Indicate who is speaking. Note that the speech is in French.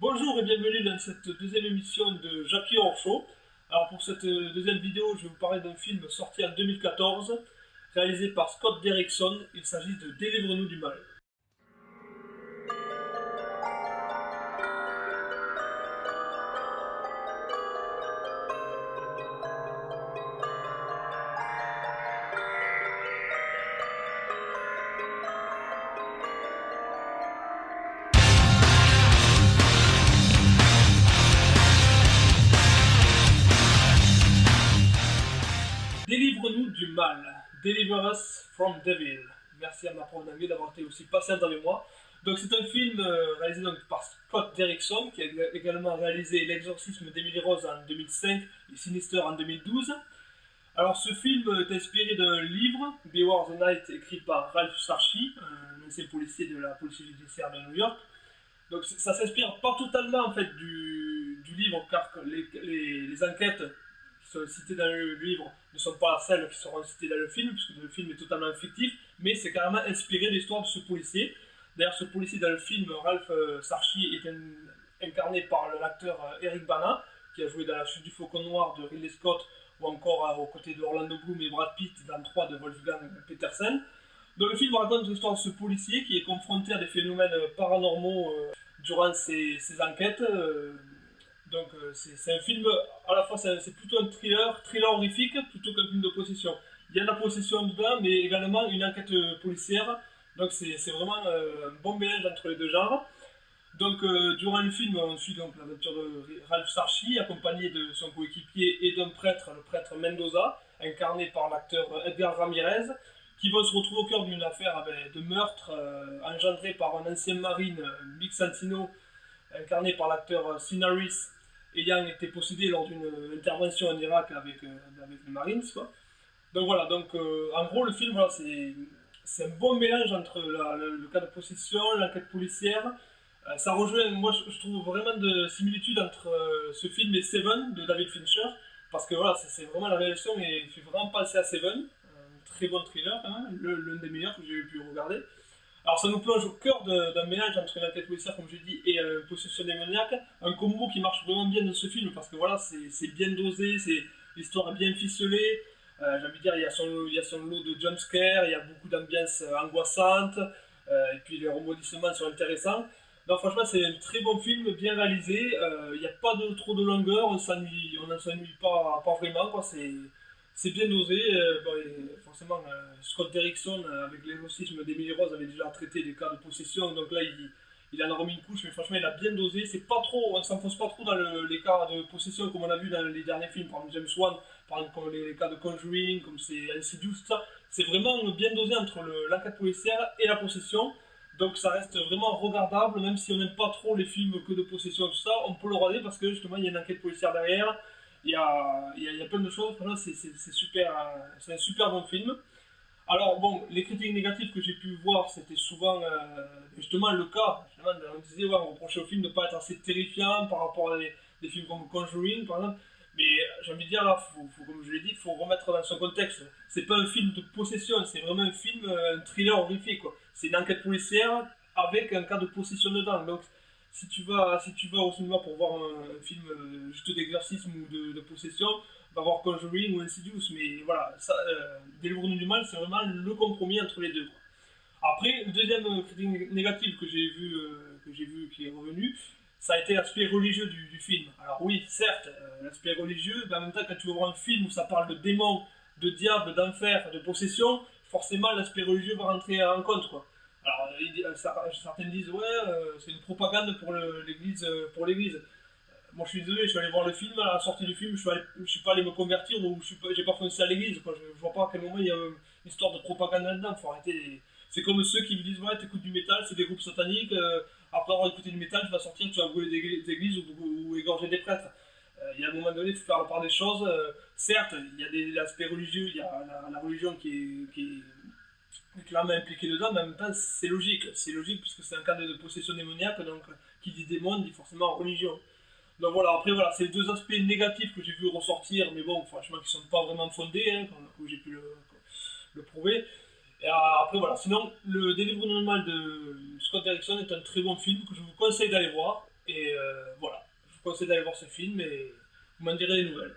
Speaker 1: Bonjour et bienvenue dans cette deuxième émission de Jackie Horror Show. Alors pour cette deuxième vidéo, je vais vous parler d'un film sorti en 2014, réalisé par Scott Derrickson. Il s'agit de Délivre-nous du mal. Délivre-nous du mal. Deliver us from devil. Merci à ma prof d'anglais d'avoir été aussi patiente avec moi. Donc c'est un film réalisé donc par Scott Derrickson qui a également réalisé L'exorcisme d'Emily Rose en 2005 et Sinister en 2012. Alors ce film est inspiré d'un livre, Beware the Night, écrit par Ralph Sarchie, un ancien policier de la police judiciaire de New York. Donc ça s'inspire pas totalement en fait du livre, car les enquêtes qui sont citées dans le livre ne sont pas celles qui seront citées dans le film, puisque le film est totalement fictif, mais c'est carrément inspiré de l'histoire de ce policier. D'ailleurs, ce policier dans le film, Ralph Sarchie, est incarné par l'acteur Eric Bana, qui a joué dans La Chute du Faucon Noir de Ridley Scott, ou encore aux côtés de Orlando Bloom et Brad Pitt dans 3 de Wolfgang Petersen. Donc le film raconte l'histoire de ce policier qui est confronté à des phénomènes paranormaux durant ses enquêtes. C'est un film, à la fois c'est plutôt un thriller horrifique, plutôt qu'un film de possession. Il y a de la possession dedans, mais également une enquête policière. Donc c'est vraiment un bon mélange entre les deux genres. Donc durant le film, on suit donc l'aventure de Ralph Sarchie, accompagné de son coéquipier et d'un prêtre, le prêtre Mendoza, incarné par l'acteur Edgar Ramirez, qui vont se retrouver au cœur d'une affaire de meurtre engendrée par un ancien marine, Mick Santino, incarné par l'acteur Sean Harris, ayant été possédé lors d'une intervention en Irak avec les Marines, quoi. Donc voilà, en gros le film, voilà, c'est un bon mélange entre le cas de possession, l'enquête policière. Ça rejoint, moi je trouve vraiment de similitudes entre ce film et Seven de David Fincher, parce que voilà, c'est vraiment la réalisation et il fait vraiment penser à Seven, un très bon thriller, hein, l'un des meilleurs que j'ai pu regarder. Alors ça nous plonge au cœur d'un mélange entre une enquête policière, comme je dis, et une possession démoniaque, un combo qui marche vraiment bien dans ce film, parce que voilà, c'est bien dosé, l'histoire est bien ficelée, j'ai envie de dire, il y a son lot de jumpscares, il y a beaucoup d'ambiance angoissante, et puis les rebondissements sont intéressants. Donc franchement, c'est un très bon film, bien réalisé, il n'y a pas trop de longueur, on ne s'ennuie pas vraiment, quoi. C'est bien dosé. Forcément, Scott Derrickson, avec l'exorcisme d'Emily Rose, avait déjà traité des cas de possession, donc là, il en a remis une couche, mais franchement, il a bien dosé. C'est pas trop, on ne s'enfonce pas trop dans les cas de possession comme on a vu dans les derniers films, par exemple James Wan, par exemple comme les cas de Conjuring, comme c'est Insidious, tout ça. C'est vraiment bien dosé entre l'enquête policière et la possession. Donc ça reste vraiment regardable, même si on n'aime pas trop les films que de possession et tout ça, on peut le regarder parce que justement il y a une enquête policière derrière, il y a plein de choses, c'est super, c'est un super bon film. Alors bon, les critiques négatives que j'ai pu voir, c'était souvent justement le cas. Justement, on disait, ouais, on reprochait au film de ne pas être assez terrifiant par rapport à des films comme Conjuring, par exemple. Mais j'ai envie de dire, là, comme je l'ai dit, il faut remettre dans son contexte. C'est pas un film de possession, c'est vraiment un film, un thriller horrifique, quoi. C'est une enquête policière avec un cas de possession dedans. Donc, si tu vas au cinéma pour voir un film juste d'exorcisme ou de possession, va voir Conjuring ou Insidious, mais voilà, Délivre-nous du mal, c'est vraiment le compromis entre les deux, quoi. Après, le deuxième critique négatif que j'ai vu qui est revenu, ça a été l'aspect religieux du film. Alors oui, certes, l'aspect religieux, mais en même temps, quand tu vas voir un film où ça parle de démons, de diables, d'enfer, de possession, forcément l'aspect religieux va rentrer en compte, quoi. Alors, certains disent, ouais, c'est une propagande pour l'église, moi je suis désolé, je suis allé voir le film, à la sortie du film, je suis pas allé me convertir ou j'ai pas foncé à l'église, quoi. Je vois pas à quel moment il y a une histoire de propagande là-dedans, faut arrêter. C'est comme ceux qui me disent, ouais, t'écoutes du métal, c'est des groupes sataniques, après avoir écouté du métal, tu vas sortir, tu vas brûler des églises ou égorger des prêtres. Il y a un moment donné, il faut faire la part des choses. Certes, il y a l'aspect religieux, il y a la religion qui est clairement impliquée dedans, mais en même temps, c'est logique. C'est logique puisque c'est un cas de possession démoniaque, donc qui dit démon dit forcément religion. Donc voilà, après voilà, c'est les deux aspects négatifs que j'ai vu ressortir, mais bon, franchement, qui sont pas vraiment fondés, hein, comme j'ai pu le prouver. Et après voilà, sinon, le Délivre-nous du mal de Scott Derrickson est un très bon film que je vous conseille d'aller voir. Et voilà, je vous conseille d'aller voir ce film et vous m'en direz des nouvelles.